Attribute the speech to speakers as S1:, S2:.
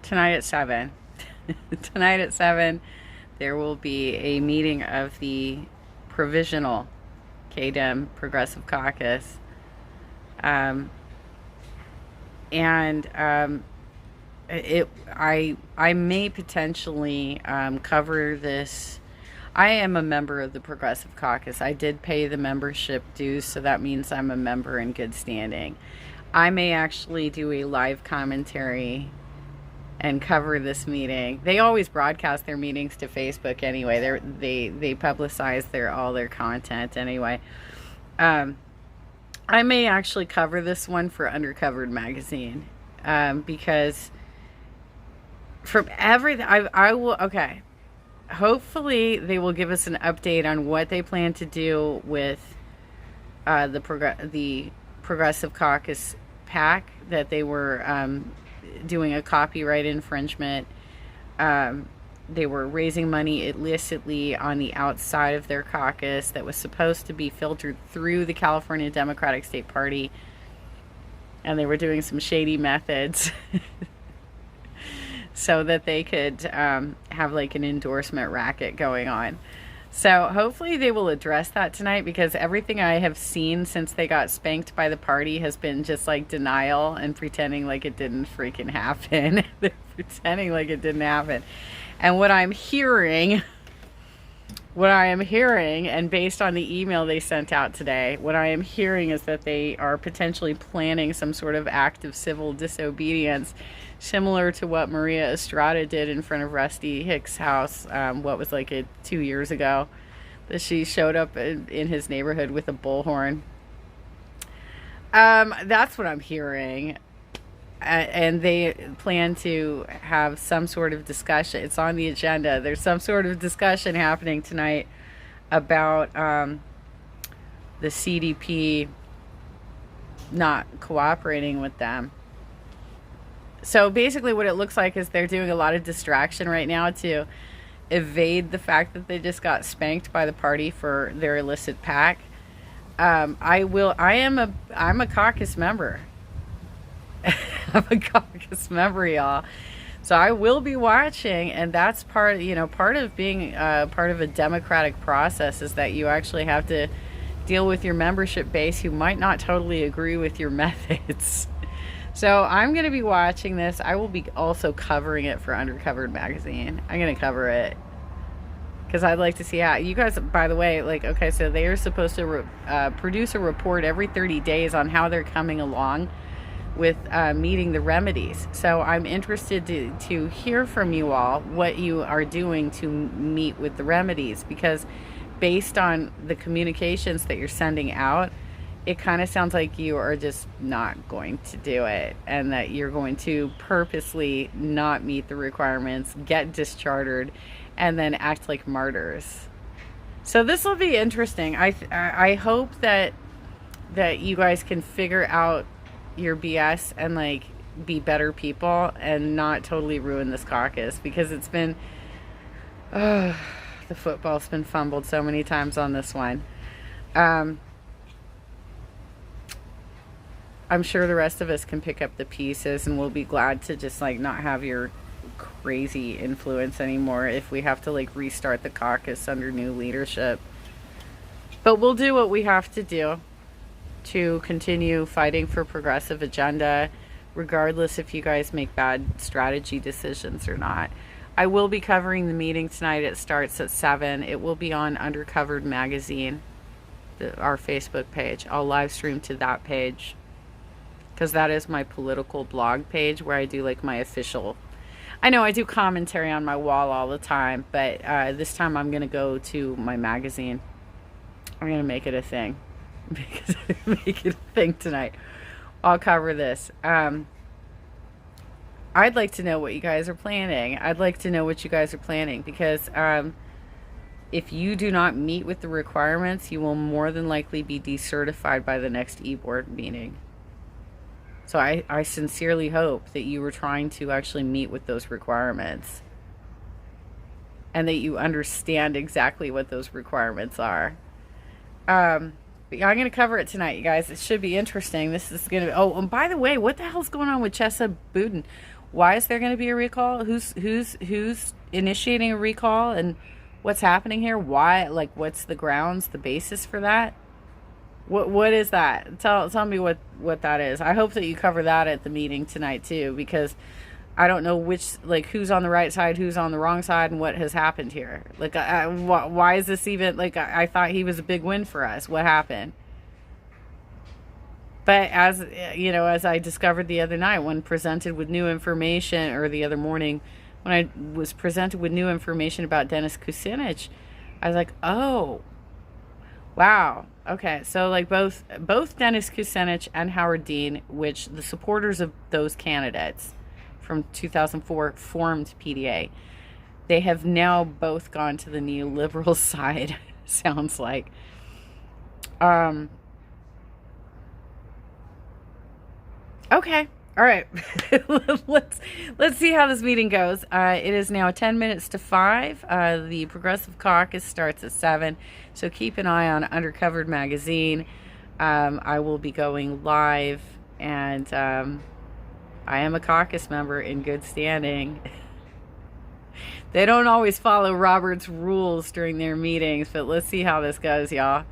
S1: tonight at 7. Tonight at 7, there will be a meeting of the Provisional CADEM Progressive Caucus. Um, and I may potentially cover this. I am a member of the Progressive Caucus. I did pay the membership dues, so that means I'm a member in good standing. I may actually do a live commentary and cover this meeting. They always broadcast their meetings to Facebook anyway. They publicize all their content anyway. I may actually cover this one for Undercovered Magazine, because from everything I will, okay, hopefully they will give us an update on what they plan to do with the Progressive Caucus PAC that they were doing a copyright infringement. They were raising money illicitly on the outside of their caucus that was supposed to be filtered through the California Democratic State Party, and they were doing some shady methods so that they could have like an endorsement racket going on. So hopefully they will address that tonight, because everything I have seen since they got spanked by the party has been just like denial and pretending like it didn't freaking happen. They're pretending like it didn't happen. And what I am hearing, and based on the email they sent out today, what I am hearing is that they are potentially planning some sort of act of civil disobedience, similar to what Maria Estrada did in front of Rusty Hicks' house, 2 years ago, that she showed up in his neighborhood with a bullhorn. That's what I'm hearing. And they plan to have some sort of discussion. It's on the agenda. There's some sort of discussion happening tonight about the CDP not cooperating with them. So basically what it looks like is they're doing a lot of distraction right now to evade the fact that they just got spanked by the party for their illicit PAC. I'm a caucus member. I'm a caucus member, y'all. So I will be watching, and that's part of being part of a democratic process is that you actually have to deal with your membership base who might not totally agree with your methods. So I'm going to be watching this. I will be also covering it for Undercovered Magazine. I'm going to cover it because I'd like to see how you guys, by the way, so they are supposed to produce a report every 30 days on how they're coming along with meeting the remedies. So I'm interested to hear from you all what you are doing to meet with the remedies, because based on the communications that you're sending out, it kind of sounds like you are just not going to do it, and that you're going to purposely not meet the requirements, get dischartered, and then act like martyrs. So this will be interesting. I hope that you guys can figure out your BS and be better people and not totally ruin this caucus, because it's been the football's been fumbled so many times on this one. I'm sure the rest of us can pick up the pieces, and we'll be glad to just not have your crazy influence anymore if we have to restart the caucus under new leadership. But we'll do what we have to do to continue fighting for progressive agenda, regardless if you guys make bad strategy decisions or not. I will be covering the meeting tonight. It starts at 7. It will be on Undercovered Magazine, our Facebook page. I'll live stream to that page, because that is my political blog page where I do my official. I know I do commentary on my wall all the time, but this time I'm going to go to my magazine. I'm going to make it a thing. Because make it a thing tonight. I'll cover this. I'd like to know what you guys are planning. Because if you do not meet with the requirements, you will more than likely be decertified by the next e-board meeting. So I sincerely hope that you were trying to actually meet with those requirements, and that you understand exactly what those requirements are. But yeah, I'm going to cover it tonight, you guys. It should be interesting. This is going to be... Oh, and by the way, what the hell's going on with Chesa Boudin? Why is there going to be a recall? Who's initiating a recall, and what's happening here? Why? Like, what's the grounds, the basis for that? What is that? Tell me what that is. I hope that you cover that at the meeting tonight too, because I don't know who's on the right side, who's on the wrong side, and what has happened here. Like, why is this even, like, I thought he was a big win for us. What happened? But as you know, as I discovered the other night when presented with new information, or the other morning when I was presented with new information about Dennis Kucinich, I was like, oh, wow. Okay, so like both Dennis Kucinich and Howard Dean, which the supporters of those candidates from 2004 formed PDA, they have now both gone to the neoliberal side. Sounds like. Okay. All right. let's see how this meeting goes. It is now 10 minutes to 5. The Progressive Caucus starts at 7, so keep an eye on Undercovered Magazine. I will be going live, and I am a caucus member in good standing. They don't always follow Robert's rules during their meetings, but let's see how this goes, y'all.